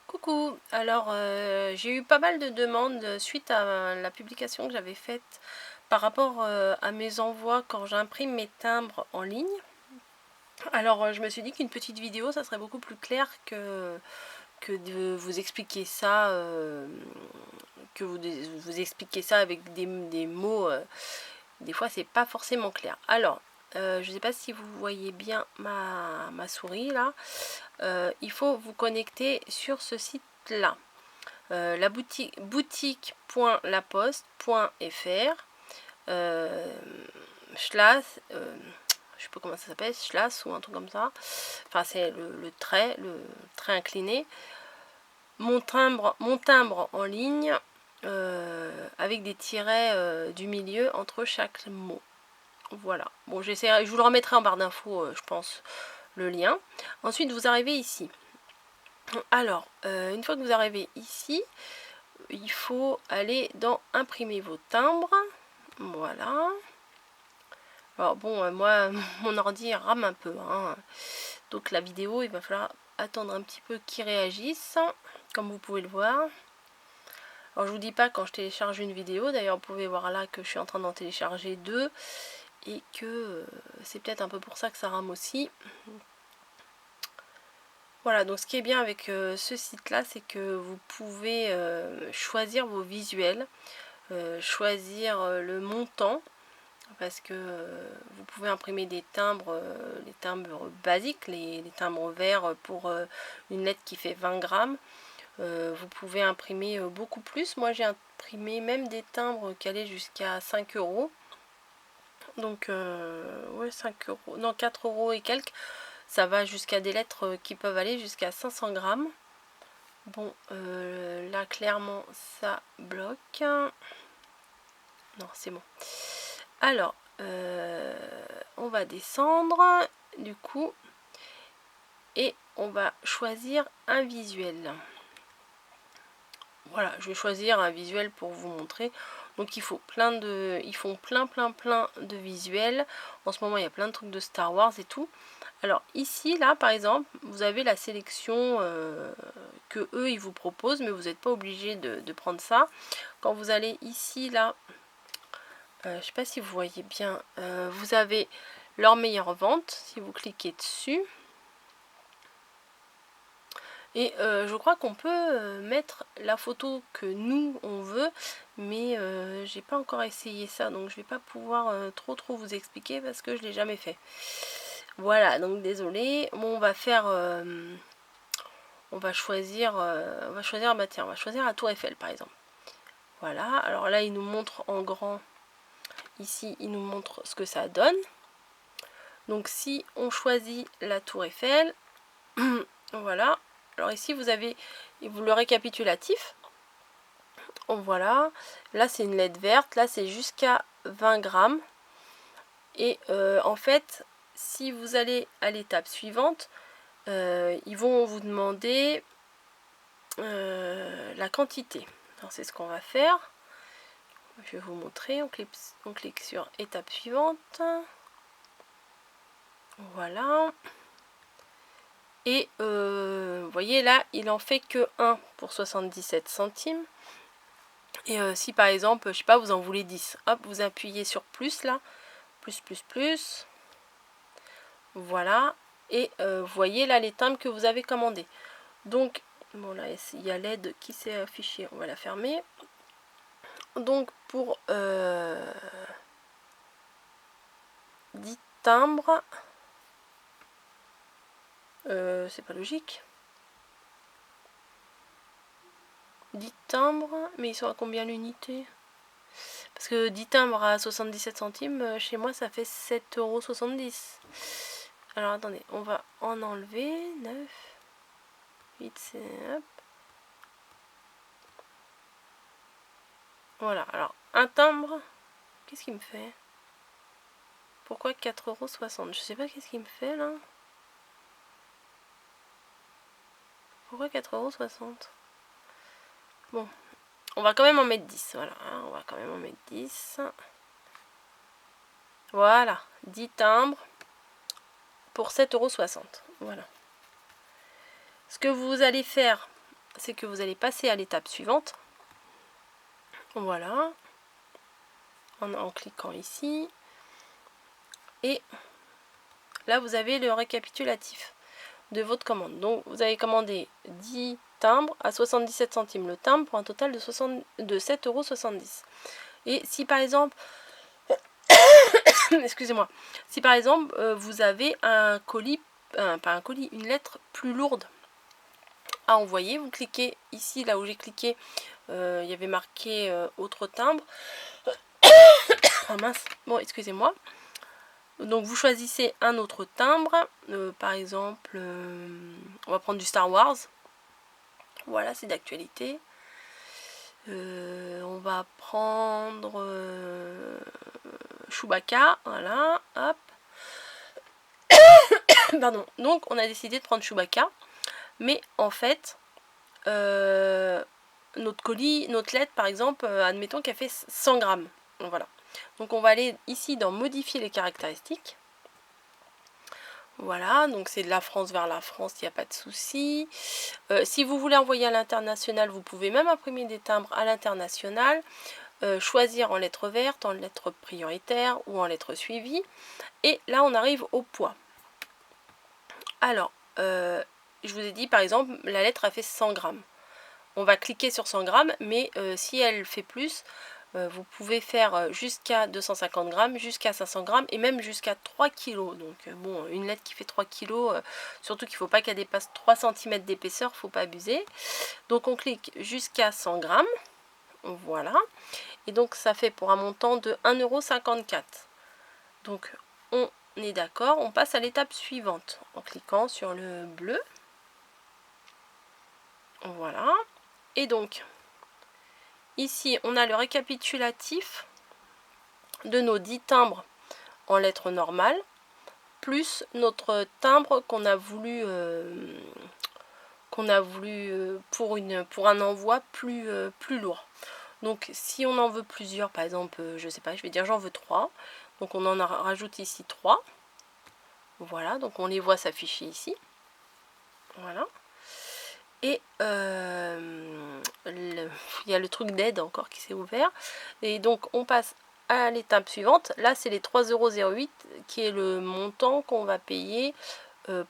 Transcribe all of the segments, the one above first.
Coucou, alors j'ai eu pas mal de demandes suite à la publication que j'avais faite par rapport à mes envois quand j'imprime mes timbres en ligne. Alors je me suis dit qu'une petite vidéo ça serait beaucoup plus clair que de vous expliquer ça, que vous expliquer ça avec des mots, des fois c'est pas forcément clair. Alors je ne sais pas si vous voyez bien ma souris là. Il faut vous connecter sur ce site là, la boutique.laposte.fr slash, je sais pas comment ça s'appelle, slash ou un truc comme ça, enfin c'est le trait incliné, mon timbre en ligne, avec des tirets du milieu entre chaque mot. Voilà, bon j'essaierai, je vous le remettrai en barre d'infos, je pense, le lien. Ensuite vous arrivez ici. Alors une fois que vous arrivez ici, il faut aller dans imprimer vos timbres. Voilà. Alors bon, moi mon ordi rame un peu, hein. Donc la vidéo il va falloir attendre un petit peu qu'il réagisse, comme vous pouvez le voir. Alors je vous dis pas quand je télécharge une vidéo, d'ailleurs vous pouvez voir là que je suis en train d'en télécharger deux et que c'est peut-être un peu pour ça que ça rame aussi. Voilà, donc ce qui est bien avec ce site là, c'est que vous pouvez choisir vos visuels, choisir le montant, parce que vous pouvez imprimer des timbres, les timbres basiques, les timbres verts pour une lettre qui fait 20 grammes. Vous pouvez imprimer beaucoup plus. Moi j'ai imprimé même des timbres qui allaient jusqu'à 5 euros. Donc ouais, 5 euros, non 4 euros et quelques. Ça va jusqu'à des lettres qui peuvent aller jusqu'à 500 grammes. Bon, là clairement ça bloque. Non, c'est bon. Alors, on va descendre du coup et on va choisir un visuel. Voilà, je vais choisir un visuel pour vous montrer. Donc ils font plein de visuels. En ce moment il y a plein de trucs de Star Wars et tout. Alors ici là par exemple vous avez la sélection que eux ils vous proposent, mais vous n'êtes pas obligé de prendre ça. Quand vous allez ici là, je ne sais pas si vous voyez bien, vous avez leur meilleure vente si vous cliquez dessus. Et je crois qu'on peut mettre la photo que nous on veut, mais j'ai pas encore essayé ça, donc je vais pas pouvoir trop vous expliquer parce que je l'ai jamais fait. Voilà, donc désolé. Bon, on va faire, on va choisir, bah tiens, on va choisir la Tour Eiffel par exemple. Voilà, alors là il nous montre en grand, ici il nous montre ce que ça donne. Donc si on choisit la Tour Eiffel, voilà. Alors ici vous avez le récapitulatif. Voilà, là c'est une lettre verte, là c'est jusqu'à 20 grammes. Et en fait, si vous allez à l'étape suivante, ils vont vous demander la quantité. Alors c'est ce qu'on va faire. Je vais vous montrer, on clique sur étape suivante. Voilà. Et vous voyez là, il en fait que 1 pour 77 centimes. Et si par exemple, je sais pas, vous en voulez 10, hop, vous appuyez sur plus là, plus. Voilà. Et vous voyez là les timbres que vous avez commandés. Donc, bon là, il y a l'aide qui s'est affichée, on va la fermer. Donc pour 10 timbres, c'est pas logique. 10 timbres, mais ils sont à combien l'unité? Parce que 10 timbres à 77 centimes, chez moi ça fait 7,70 €. Alors attendez, on va en enlever 9, 8, c'est hop. Voilà, alors un timbre, qu'est-ce qu'il me fait? Pourquoi 4,60 €? Je sais pas qu'est-ce qu'il me fait là. Pourquoi 4,60 €? Bon, on va quand même en mettre 10. Voilà, hein, on va quand même en mettre 10. Voilà, 10 timbres pour 7,60 €. Voilà. Ce que vous allez faire, c'est que vous allez passer à l'étape suivante. Voilà. En cliquant ici. Et là, vous avez le récapitulatif de votre commande. Donc, vous avez commandé 10 timbres à 77 centimes le timbre pour un total de 7,70 €. Et si par exemple, excusez-moi, si par exemple vous avez un colis, pas un colis, une lettre plus lourde à envoyer, vous cliquez ici, là où j'ai cliqué, il y avait marqué autre timbre. Oh mince, bon excusez-moi. Donc vous choisissez un autre timbre, par exemple, on va prendre du Star Wars. Voilà, c'est d'actualité. On va prendre Chewbacca, voilà, hop. Pardon, donc on a décidé de prendre Chewbacca, mais en fait, notre colis, notre lettre par exemple, admettons qu'elle fait 100 grammes. Voilà. Donc on va aller ici dans modifier les caractéristiques. Voilà, donc c'est de la France vers la France, il n'y a pas de souci. Si vous voulez envoyer à l'international, vous pouvez même imprimer des timbres à l'international. Choisir en lettres vertes, en lettres prioritaires ou en lettres suivies. Et là, on arrive au poids. Alors, je vous ai dit, par exemple, la lettre a fait 100 grammes. On va cliquer sur 100 grammes, mais si elle fait plus, vous pouvez faire jusqu'à 250 grammes, jusqu'à 500 grammes et même jusqu'à 3 kg. Donc bon, une lettre qui fait 3 kg, surtout qu'il ne faut pas qu'elle dépasse 3 cm d'épaisseur, il ne faut pas abuser. Donc on clique jusqu'à 100 grammes. Voilà. Et donc ça fait pour un montant de 1,54 €. Donc on est d'accord, on passe à l'étape suivante en cliquant sur le bleu. Voilà. Et donc ici, on a le récapitulatif de nos 10 timbres en lettres normales, plus notre timbre qu'on a voulu, pour un envoi plus lourd. Donc si on en veut plusieurs, par exemple, je sais pas, je vais dire j'en veux 3. Donc on en rajoute ici 3. Voilà, donc on les voit s'afficher ici. Voilà. Et il y a le truc d'aide encore qui s'est ouvert. Et donc on passe à l'étape suivante. Là c'est les 3,08 € qui est le montant qu'on va payer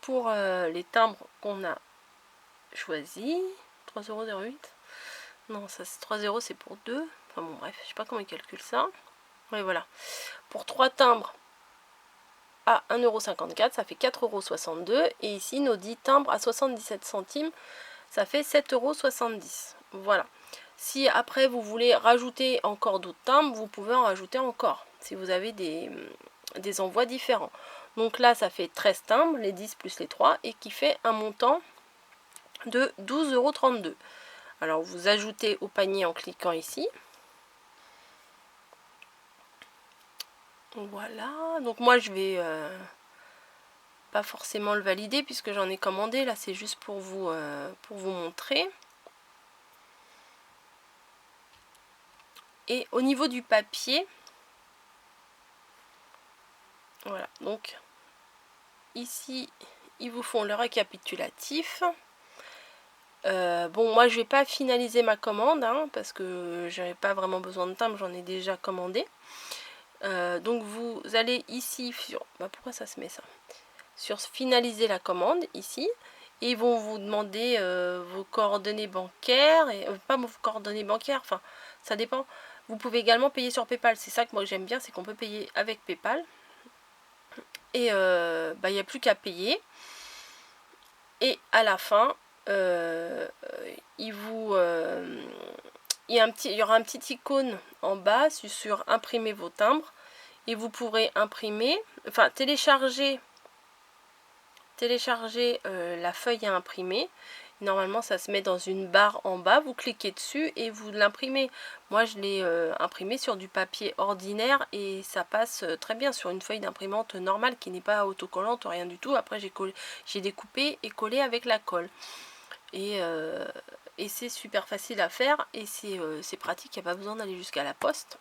pour les timbres qu'on a choisi. 3,08 €. Non, ça c'est 3 € c'est pour 2. Enfin bon bref, je sais pas comment ils calculent ça. Oui voilà. Pour 3 timbres à 1,54 €, ça fait 4,62 €. Et ici nos 10 timbres à 77 centimes, ça fait 7,70 €. Voilà. Si après vous voulez rajouter encore d'autres timbres, vous pouvez en rajouter encore. Si vous avez des envois différents. Donc là, ça fait 13 timbres, les 10 plus les 3, et qui fait un montant de 12,32 €. Alors vous ajoutez au panier en cliquant ici. Voilà. Donc moi je vais pas forcément le valider puisque j'en ai commandé. Là c'est juste pour vous montrer. Et au niveau du papier, voilà, donc ici ils vous font le récapitulatif. Bon, moi je vais pas finaliser ma commande hein, parce que j'avais pas vraiment besoin de timbre, j'en ai déjà commandé. Donc vous allez ici sur, pourquoi ça se met ça, sur finaliser la commande ici, et ils vont vous demander vos coordonnées bancaires, et pas vos coordonnées bancaires, enfin ça dépend. Vous pouvez également payer sur PayPal, c'est ça que moi j'aime bien, c'est qu'on peut payer avec PayPal. Et il n'y a plus qu'à payer. Et à la fin, il y aura un petit icône en bas sur imprimer vos timbres. Et vous pourrez imprimer, enfin télécharger la feuille à imprimer. Normalement ça se met dans une barre en bas, vous cliquez dessus et vous l'imprimez. Moi je l'ai imprimé sur du papier ordinaire et ça passe très bien sur une feuille d'imprimante normale qui n'est pas autocollante, rien du tout. Après j'ai découpé et collé avec la colle. Et c'est super facile à faire et c'est pratique, il n'y a pas besoin d'aller jusqu'à la poste.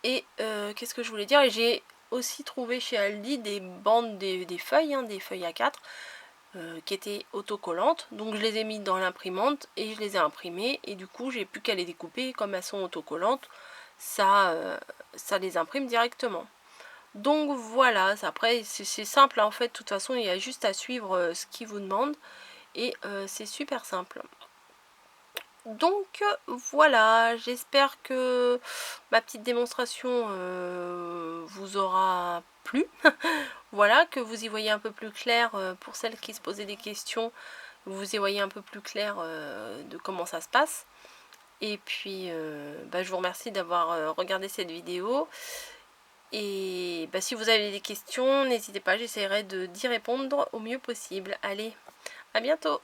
Et qu'est-ce que je voulais dire, j'ai aussi trouvé chez Aldi des bandes, des feuilles, hein, des feuilles A4. qui étaient autocollantes. Donc je les ai mis dans l'imprimante et je les ai imprimées. Et du coup, j'ai plus qu'à les découper. Comme elles sont autocollantes, ça les imprime directement. Donc voilà, après c'est simple en fait. De toute façon, il y a juste à suivre ce qu'ils vous demandent. Et c'est super simple. Donc voilà, j'espère que ma petite démonstration vous aura plu. Voilà, que vous y voyez un peu plus clair pour celles qui se posaient des questions. Vous y voyez un peu plus clair de comment ça se passe. Et puis je vous remercie d'avoir regardé cette vidéo. Et si vous avez des questions, n'hésitez pas, j'essaierai d'y répondre au mieux possible. Allez, à bientôt!